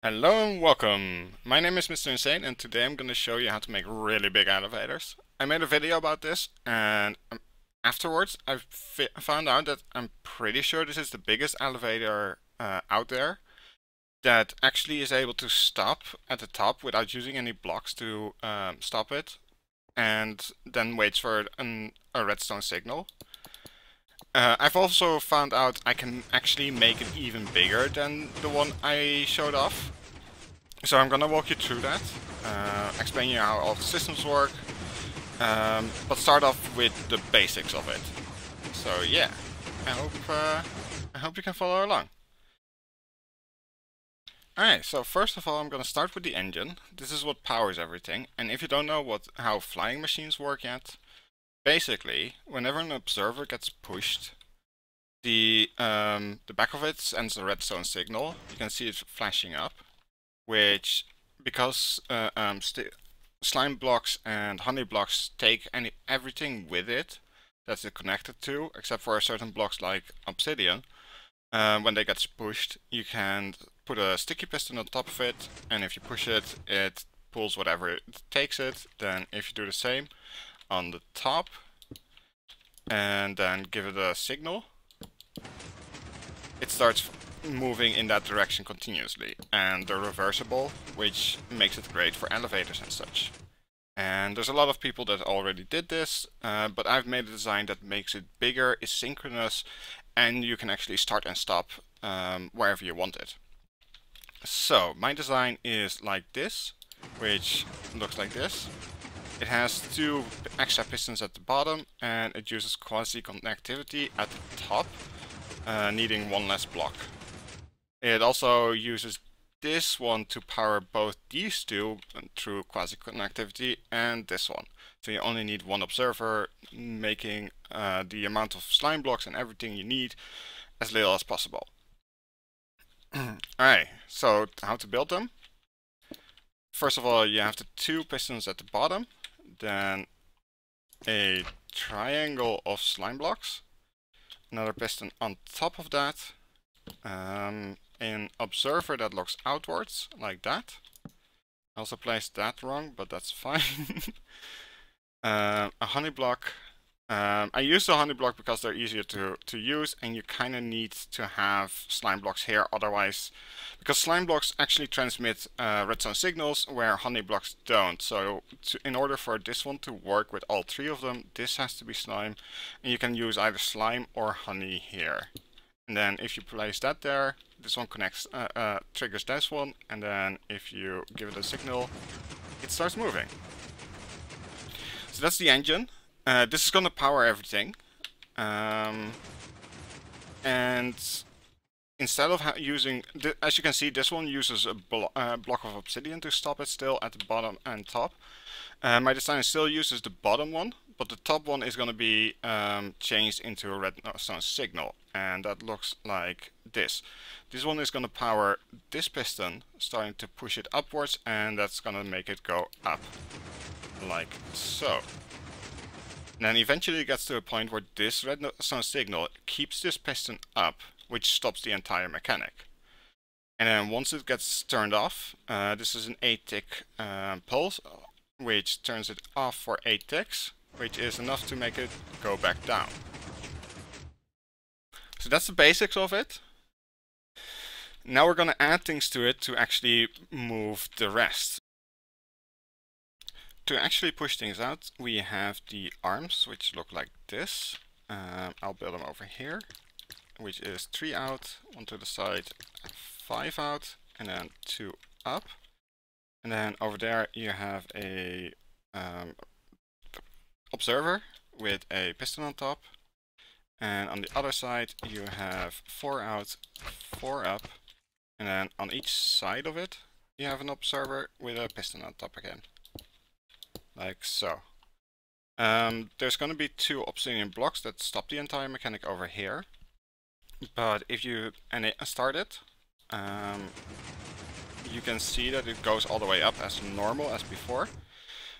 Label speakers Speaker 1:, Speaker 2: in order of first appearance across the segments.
Speaker 1: Hello and welcome! My name is MisterInSayne and today I'm going to show you how to make really big elevators. I made a video about this and afterwards I found out that I'm pretty sure this is the biggest elevator out there that actually is able to stop at the top without using any blocks to stop it, and then waits for a redstone signal. I've also found out I can actually make it even bigger than the one I showed off. So I'm gonna walk you through that, explain you how all the systems work, but start off with the basics of it. So yeah, I hope you can follow along. Alright, so first of all I'm gonna start with the engine. This is what powers everything, and if you don't know how flying machines work yet, basically whenever an observer gets pushed, the back of it sends a redstone signal. You can see it flashing up, which, because slime blocks and honey blocks take everything with it that it's connected to, except for certain blocks like obsidian. When they get pushed, you can put a sticky piston on top of it, and if you push it, it pulls whatever it takes it. Then if you do the same on the top, and then give it a signal, it starts moving in that direction continuously, and they're reversible, which makes it great for elevators and such. And there's a lot of people that already did this, but I've made a design that makes it bigger, is synchronous, and you can actually start and stop wherever you want it. So my design is like this, which looks like this. It has two extra pistons at the bottom, and it uses quasi-connectivity at the top, needing one less block. It also uses this one to power both these two through quasi-connectivity and this one. So you only need one observer, making the amount of slime blocks and everything you need as little as possible. Alright, so how to build them? First of all, you have the two pistons at the bottom, then a triangle of slime blocks, another piston on top of that, an observer that looks outwards, like that. I also placed that wrong, but that's fine. A honey block. I use the honey block because they're easier to use, and you kind of need to have slime blocks here, otherwise, because slime blocks actually transmit redstone signals where honey blocks don't. So in order for this one to work with all three of them, this has to be slime, and you can use either slime or honey here. And then if you place that there, this one connects, triggers this one, and then if you give it a signal, it starts moving. So that's the engine. This is going to power everything. And instead of using, as you can see, this one uses a block of obsidian to stop it still at the bottom and top. My design still uses the bottom one, but the top one is going to be changed into a redstone signal, and that looks like this. This one is going to power this piston, starting to push it upwards, and that's going to make it go up, like so. And then eventually it gets to a point where this redstone signal keeps this piston up, which stops the entire mechanic. And then once it gets turned off, this is an 8-tick pulse, which turns it off for 8 ticks, which is enough to make it go back down. So that's the basics of it. Now we're going to add things to it to actually move the rest. To actually push things out, we have the arms, which look like this. I'll build them over here, which is 3 out, 1 to the side, 5 out, and then 2 up. And then over there you have a observer with a piston on top. And on the other side you have 4 out, 4 up. And then on each side of it you have an observer with a piston on top again. Like so. There's going to be 2 obsidian blocks that stop the entire mechanic over here. But if you start it, you can see that it goes all the way up as normal as before.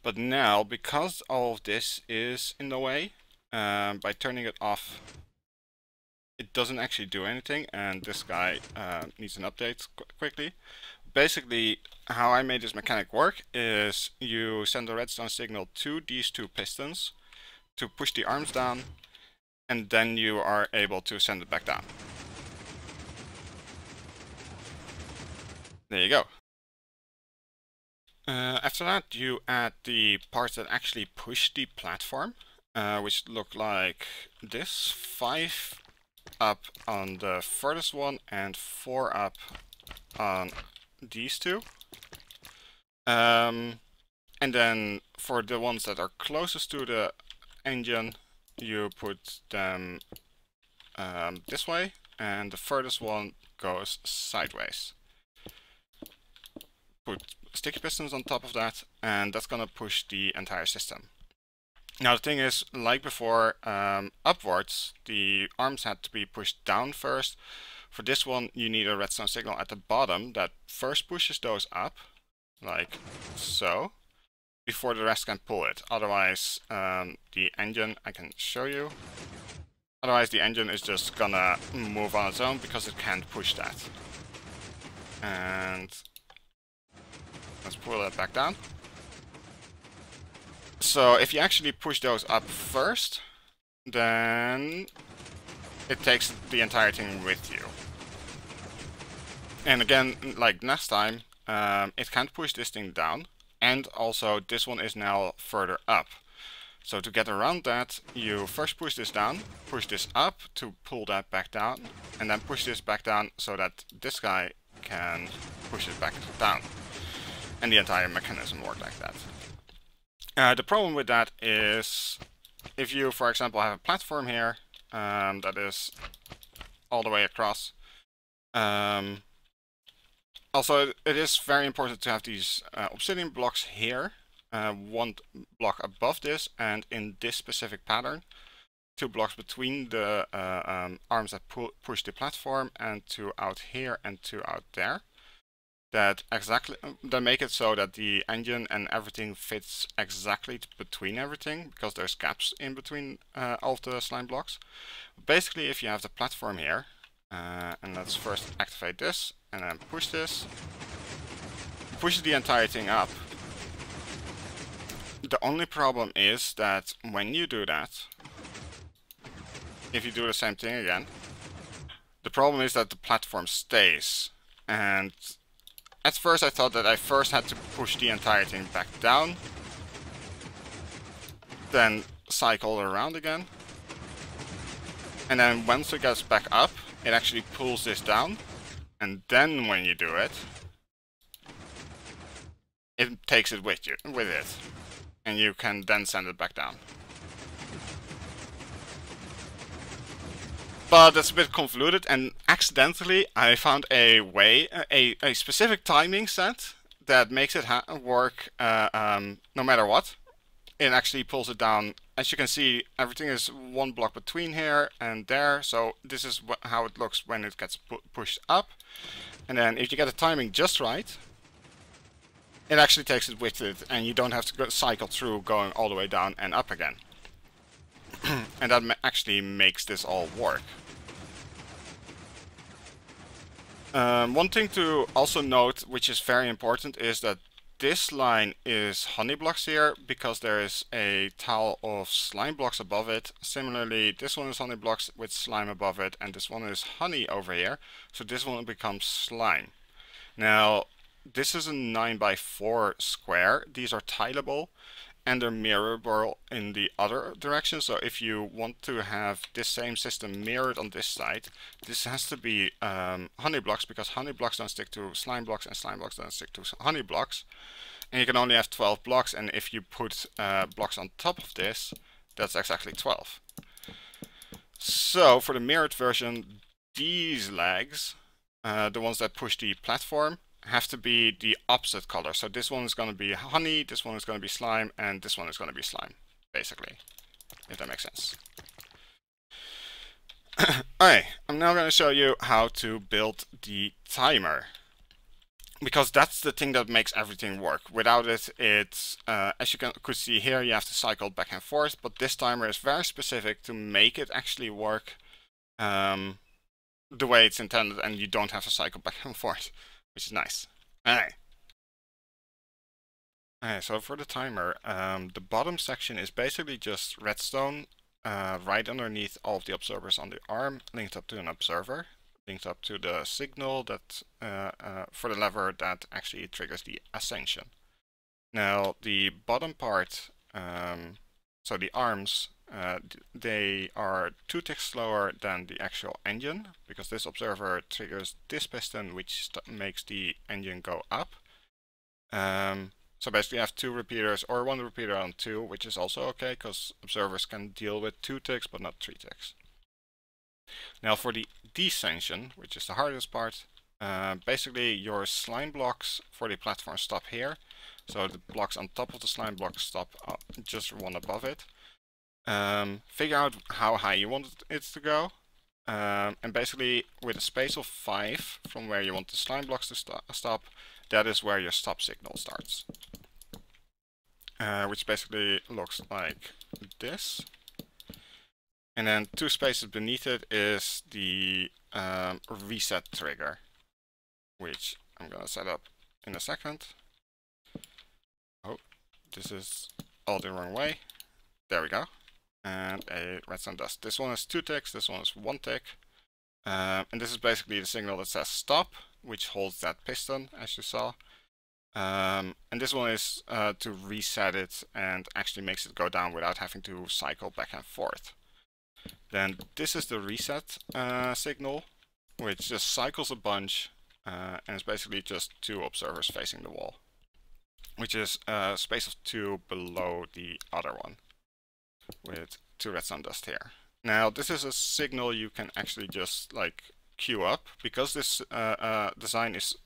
Speaker 1: But now, because all of this is in the way, by turning it off, it doesn't actually do anything, and this guy needs an update quickly. basically, how I made this mechanic work is you send a redstone signal to these two pistons to push the arms down, and then you are able to send it back down. There you go. After that, you add the parts that actually push the platform, which look like this. 5 up on the furthest one and 4 up on these two. And then for the ones that are closest to the engine, you put them this way, and the furthest one goes sideways. Put sticky pistons on top of that, and that's gonna push the entire system. Now the thing is, like before, upwards, the arms had to be pushed down first. For this one, you need a redstone signal at the bottom that first pushes those up, like so, before the rest can pull it. Otherwise, the engine, I can show you. Otherwise, the engine is just gonna move on its own because it can't push that. And let's pull it back down. So if you actually push those up first, then it takes the entire thing with you. And again, like last time, it can't push this thing down, and also this one is now further up. So to get around that, you first push this down, push this up to pull that back down, and then push this back down so that this guy can push it back down. And the entire mechanism works like that. The problem with that is, if you, for example, have a platform here that is all the way across. Also, it is very important to have these obsidian blocks here, one block above this, and in this specific pattern, 2 blocks between the arms that push the platform, and 2 out here and 2 out there. That make it so that the engine and everything fits exactly between everything, because there's gaps in between all of the slime blocks. Basically, if you have the platform here, and let's first activate this, and then push this, push the entire thing up. The only problem is that when you do that, if you do the same thing again, the problem is that the platform stays. And at first I thought that I first had to push the entire thing back down, then cycle around again, and then once it gets back up, it actually pulls this down, and then when you do it, it takes it with it, and you can then send it back down. But that's a bit convoluted, and accidentally I found a way, a specific timing set that makes it work no matter what. It actually pulls it down. As you can see, everything is 1 block between here and there, so this is how it looks when it gets pushed up. And then if you get the timing just right, it actually takes it with it, and you don't have to cycle through going all the way down and up again. And that actually makes this all work. One thing to also note, which is very important, is that this line is honey blocks here, because there is a tile of slime blocks above it. Similarly, this one is honey blocks with slime above it, and this one is honey over here, so this one becomes slime. Now, this is a 9x4 square. These are tileable, and they're mirrorable in the other direction. So if you want to have this same system mirrored on this side, this has to be honey blocks, because honey blocks don't stick to slime blocks, and slime blocks don't stick to honey blocks. And you can only have 12 blocks, and if you put blocks on top of this, that's exactly 12. So for the mirrored version, these legs, the ones that push the platform, have to be the opposite color. So this one is going to be honey, this one is going to be slime, and this one is going to be slime, basically, if that makes sense. Alright, I'm now going to show you how to build the timer, because that's the thing that makes everything work. Without it, it's as you could see here, you have to cycle back and forth, but this timer is very specific to make it actually work the way it's intended, and you don't have to cycle back and forth, which is nice. Alright. Alright, so for the timer, the bottom section is basically just redstone right underneath all of the observers on the arm, linked up to an observer, linked up to the signal that for the lever that actually triggers the ascension. Now the bottom part, so the arms, they are 2 ticks slower than the actual engine, because this observer triggers this piston, which makes the engine go up. So basically I have 2 repeaters or 1 repeater on 2, which is also okay, because observers can deal with 2 ticks but not 3 ticks. Now for the descension, which is the hardest part, basically your slime blocks for the platform stop here. So the blocks on top of the slime block stop just one above it. Figure out how high you want it to go. And basically with a space of 5 from where you want the slime blocks to stop, that is where your stop signal starts. Which basically looks like this. And then 2 spaces beneath it is the reset trigger, which I'm gonna set up in a second. Oh, this is all the wrong way. There we go. And a redstone dust. This one is 2 ticks, this one is 1 tick. And this is basically the signal that says stop, which holds that piston, as you saw. And this one is to reset it and actually makes it go down without having to cycle back and forth. Then this is the reset signal, which just cycles a bunch, and it's basically just 2 observers facing the wall, which is a space of 2 below the other one, with 2 redstone dust here. Now this is a signal you can actually just like queue up, because this design is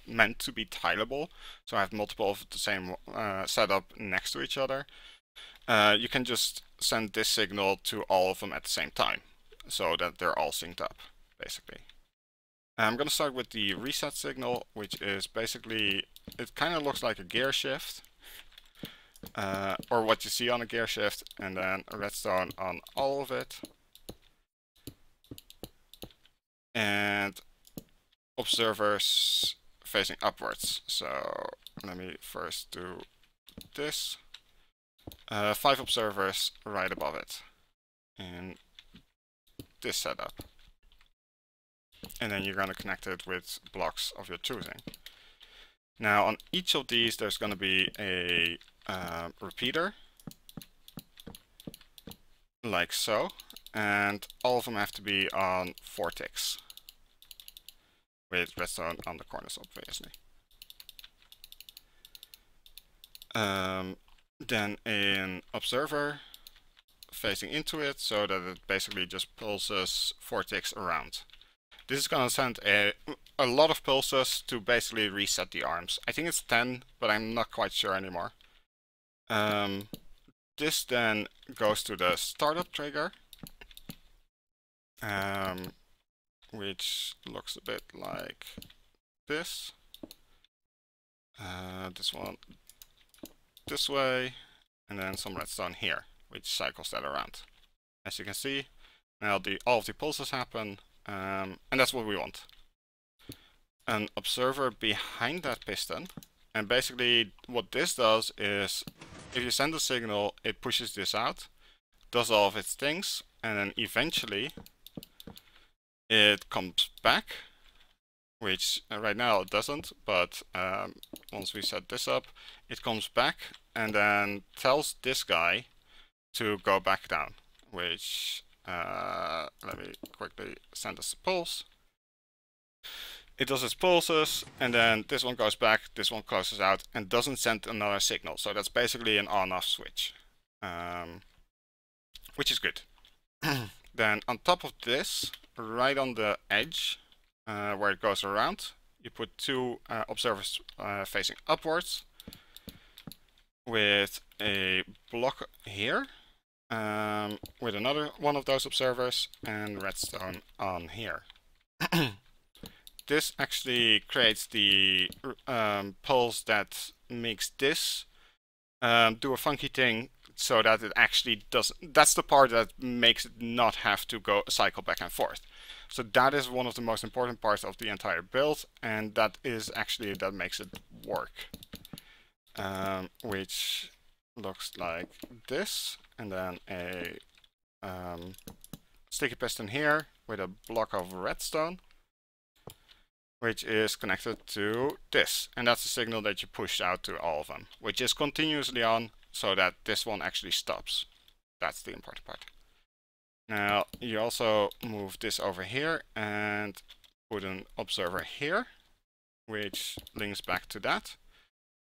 Speaker 1: meant to be tileable, so I have multiple of the same setup next to each other. You can just send this signal to all of them at the same time, so that they're all synced up, basically. I'm going to start with the reset signal, which is basically, it kind of looks like a gear shift, or what you see on a gear shift, and then a redstone on all of it. And observers facing upwards. So let me first do this. 5 observers right above it in this setup. And then you're going to connect it with blocks of your choosing. Now on each of these there's going to be a repeater, like so, and all of them have to be on 4 ticks, with redstone on the corners, obviously. Then an observer facing into it, so that it basically just pulses 4 ticks around. This is going to send a lot of pulses to basically reset the arms. I think it's 10, but I'm not quite sure anymore. This then goes to the startup trigger, which looks a bit like this. This one this way, and then some redstone here, which cycles that around. As you can see, now all of the pulses happen, and that's what we want. An observer behind that piston, and basically what this does is, if you send a signal, it pushes this out, does all of its things, and then eventually it comes back, which right now it doesn't, but once we set this up, it comes back and then tells this guy to go back down, which, let me quickly send us a pulse. It does its pulses, and then this one goes back, this one closes out, and doesn't send another signal. So that's basically an on-off switch, which is good. Then on top of this, right on the edge, where it goes around, you put 2 observers facing upwards, with a block here, with another one of those observers, and redstone on here. This actually creates the pulse that makes this do a funky thing, so that it actually does. That's the part that makes it not have to go cycle back and forth. So that is one of the most important parts of the entire build, and that is actually that makes it work. Which looks like this, and then a sticky piston here with a block of redstone, which is connected to this, and that's the signal that you push out to all of them, which is continuously on so that this one actually stops. That's the important part. Now you also move this over here and put an observer here, which links back to that.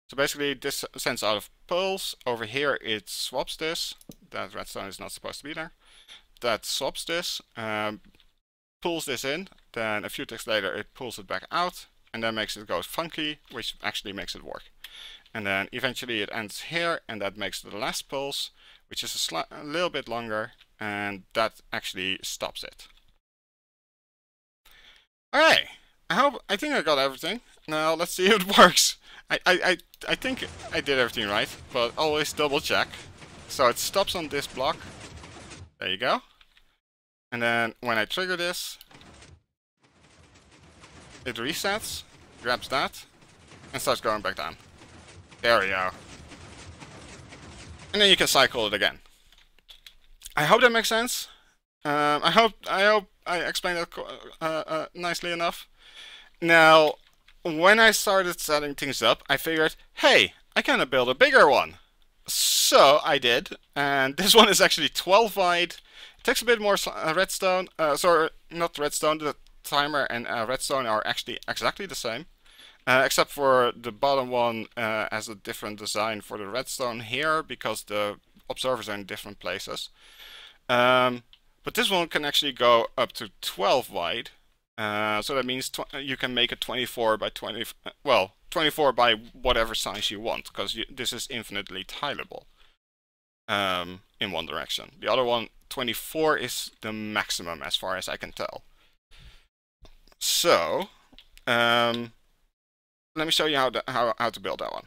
Speaker 1: So basically this sends out a pulse. Over here it swaps this. That redstone is not supposed to be there. That swaps this, pulls this in, then a few ticks later it pulls it back out, and then makes it go funky, which actually makes it work. And then eventually it ends here, and that makes the last pulse, which is a little bit longer, and that actually stops it. Alright, I think I got everything. Now let's see if it works. I think I did everything right, but always double check. So it stops on this block. There you go. And then when I trigger this, it resets, grabs that, and starts going back down. There we go. And then you can cycle it again. I hope that makes sense. I hope I explained it nicely enough. Now, when I started setting things up, I figured, hey, I can build a bigger one. So I did, and this one is actually 12 wide. It takes a bit more redstone. Sorry, not redstone. The timer and redstone are actually exactly the same, except for the bottom one has a different design for the redstone here because the observers are in different places. But this one can actually go up to 12 wide. So that means you can make it 24 by 20. Well, 24 by whatever size you want, because this is infinitely tileable in one direction. The other one, 24, is the maximum as far as I can tell. So let me show you how to build that one.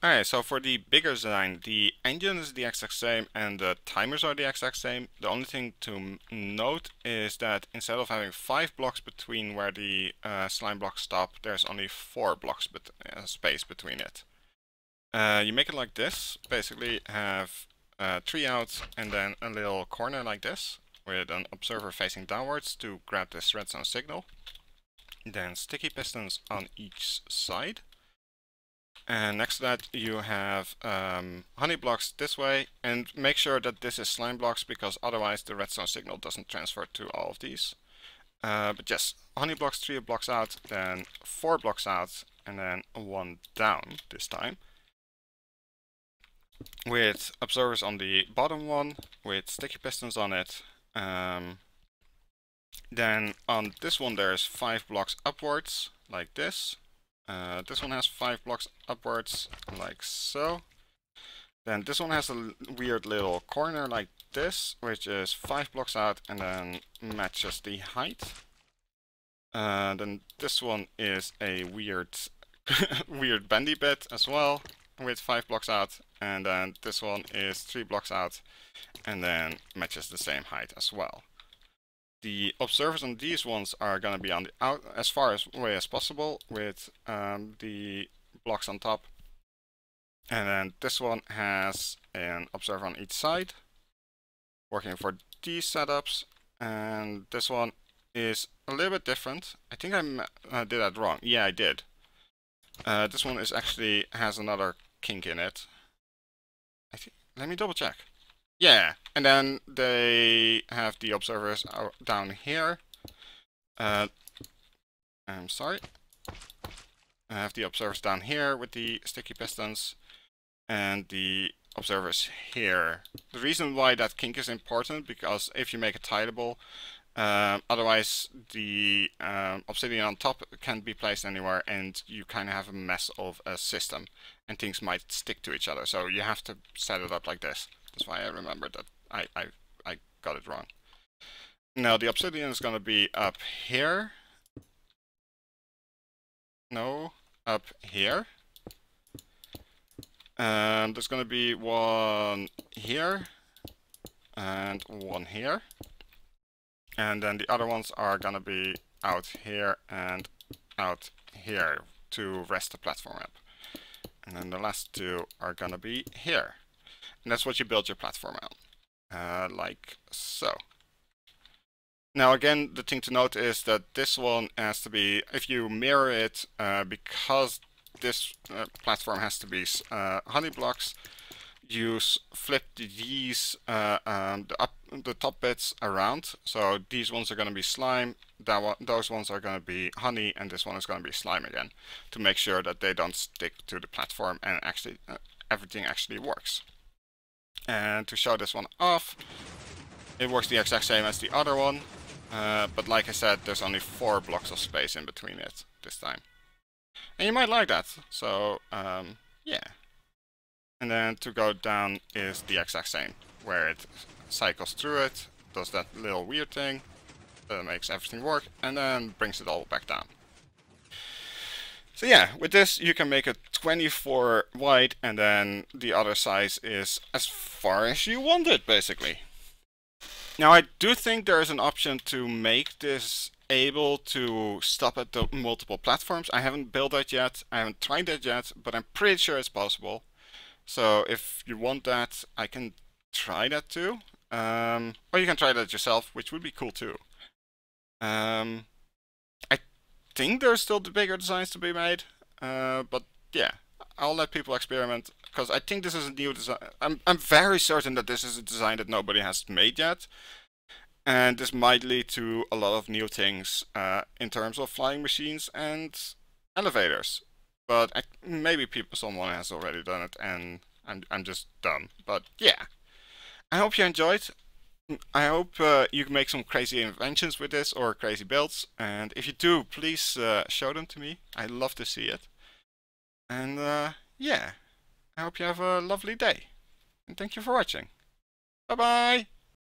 Speaker 1: Alright, so for the bigger design, the engine is the exact same and the timers are the exact same. The only thing to note is that instead of having 5 blocks between where the slime blocks stop, there's only 4 blocks space between it. You make it like this, basically have 3 out and then a little corner like this, with an observer facing downwards to grab this redstone signal. Then sticky pistons on each side. And next to that you have honey blocks this way, and make sure that this is slime blocks because otherwise the redstone signal doesn't transfer to all of these. But yes, honey blocks 3 blocks out, then 4 blocks out, and then 1 down this time. With observers on the bottom one, with sticky pistons on it. Then on this one there's 5 blocks upwards, like this. This one has 5 blocks upwards, like so. Then this one has a weird little corner like this, which is 5 blocks out and then matches the height. Then this one is a weird, weird bendy bit as well, with 5 blocks out. And then this one is 3 blocks out and then matches the same height as well. The observers on these ones are going to be on the out as far away as possible, with the blocks on top. And then this one has an observer on each side, working for these setups. And this one is a little bit different. I think I did that wrong. Yeah, I did. This one is actually has another kink in it. Let me double check. Yeah, and then they have the observers down here. I'm sorry. I have the observers down here with the sticky pistons, and the observers here. The reason why that kink is important, because if you make it tileable, otherwise the obsidian on top can't be placed anywhere, and you kind of have a mess of a system, and things might stick to each other. So you have to set it up like this. That's why I remembered that I got it wrong. Now the obsidian is going to be up here. No, up here. And there's going to be one here and one here. And then the other ones are gonna be out here and out here to rest the platform up. And then the last two are gonna be here. And that's what you build your platform on. Like so. Now again, the thing to note is that this one has to be, if you mirror it, because this platform has to be honey blocks, you flip these, the top bits around. So these ones are going to be slime, those ones are going to be honey, and this one is going to be slime again, to make sure that they don't stick to the platform and actually everything actually works. And to show this one off, it works the exact same as the other one, but like I said, there's only 4 blocks of space in between it this time. And you might like that, so yeah. And then to go down is the exact same, where it cycles through it, does that little weird thing, that makes everything work, and then brings it all back down. So yeah, with this you can make it 24 wide, and then the other size is as far as you want it, basically. Now I do think there is an option to make this able to stop at the multiple platforms. I haven't built that yet, I haven't tried that yet, but I'm pretty sure it's possible. So if you want that, I can try that too. Or you can try that yourself, which would be cool too. I think there's still the bigger designs to be made, but yeah, I'll let people experiment, because I think this is a new design. I'm very certain that this is a design that nobody has made yet, and this might lead to a lot of new things in terms of flying machines and elevators. But maybe someone has already done it, and I'm just dumb. But yeah, I hope you enjoyed. I hope you can make some crazy inventions with this, or crazy builds. And if you do, please show them to me. I'd love to see it. And yeah, I hope you have a lovely day. And thank you for watching. Bye bye!